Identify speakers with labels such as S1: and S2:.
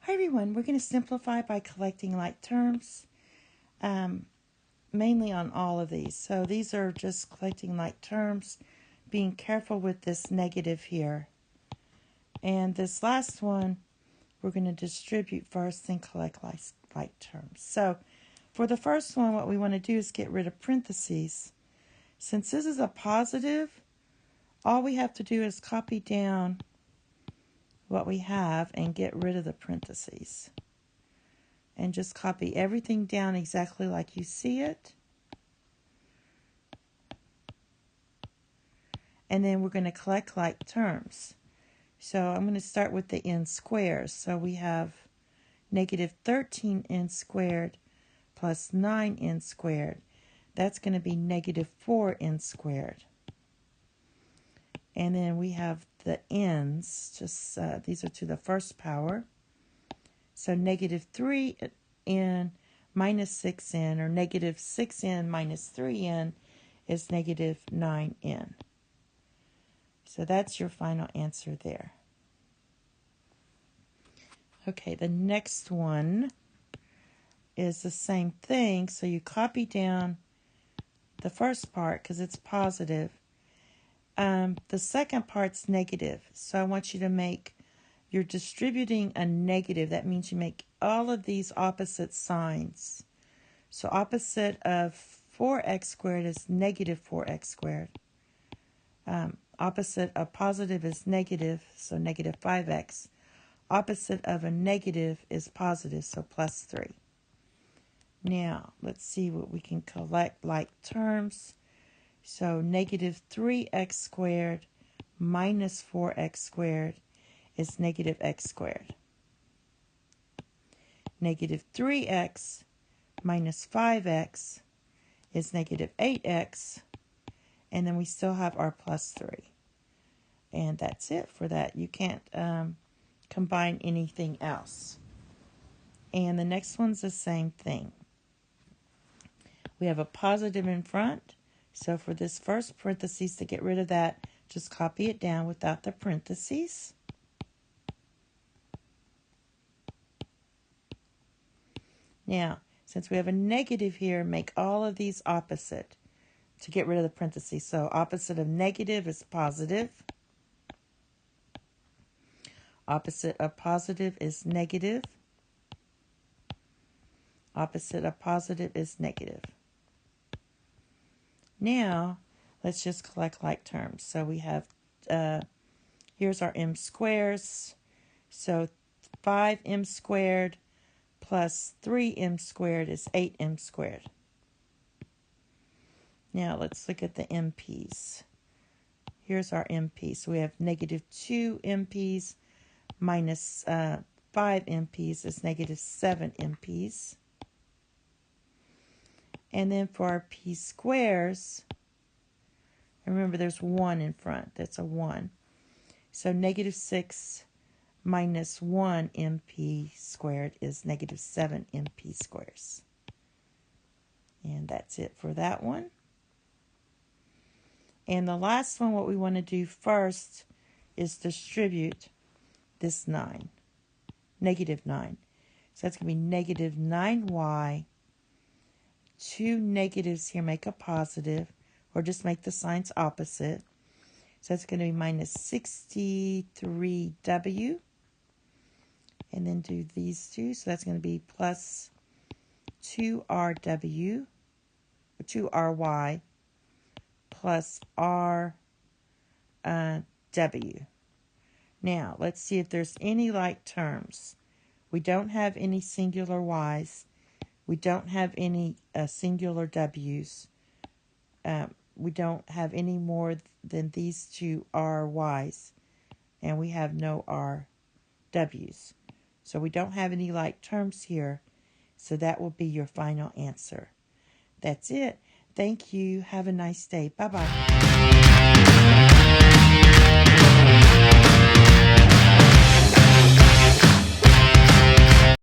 S1: Hi everyone, we're going to simplify by collecting like terms, mainly on all of these. So these are just collecting like terms, being careful with this negative here. And this last one, we're going to distribute first and collect like terms. So for the first one, what we want to do is get rid of parentheses. Since this is a positive, all we have to do is copy down what we have and get rid of the parentheses. And just copy everything down exactly like you see it. And then we're going to collect like terms. So I'm going to start with the n squares. So we have negative 13n squared plus 9n squared. That's going to be negative 4n squared. And then we have the n's, just these are to the first power. So negative 3n minus 6n, or negative 6n minus 3n, is negative 9n. So that's your final answer there. Okay, the next one is the same thing. So you copy down the first part because it's positive. The second part's negative. So I want you to make, you're distributing a negative. That means you make all of these opposite signs. So opposite of 4x squared is negative 4x squared. Opposite of positive is negative, so negative 5x. Opposite of a negative is positive, so plus 3. Now, let's see what we can collect like terms. So negative 3x squared minus 4x squared is negative x squared. Negative 3x minus 5x is negative 8x. And then we still have our plus 3. And that's it for that. You can't combine anything else. And the next one's the same thing. We have a positive in front. So for this first parentheses, to get rid of that, just copy it down without the parentheses. Now, since we have a negative here, make all of these opposite to get rid of the parentheses. So opposite of negative is positive. Opposite of positive is negative. Opposite of positive is negative. Now, let's just collect like terms. So we have, here's our m squares. So 5m squared plus 3m squared is 8m squared. Now, let's look at the MPs. Here's our MPs. So we have negative 2 MPs minus 5 MPs is negative 7 MPs. And then for our p squares, remember there's 1 in front. That's a 1. So negative 6 minus 1 MP squared is negative 7 MP squares. And that's it for that one. And the last one, what we want to do first is distribute this 9. Negative 9. So that's going to be negative 9y. 2 negatives here make a positive, or just make the signs opposite. So that's going to be minus 63w. And then do these two. So that's going to be plus 2rw, or 2ry, plus rw. Now, let's see if there's any like terms. We don't have any singular y's. We don't have any singular w's. We don't have any more than these two ry's. And we have no rw's. So we don't have any like terms here. So that will be your final answer. That's it. Thank you. Have a nice day. Bye-bye.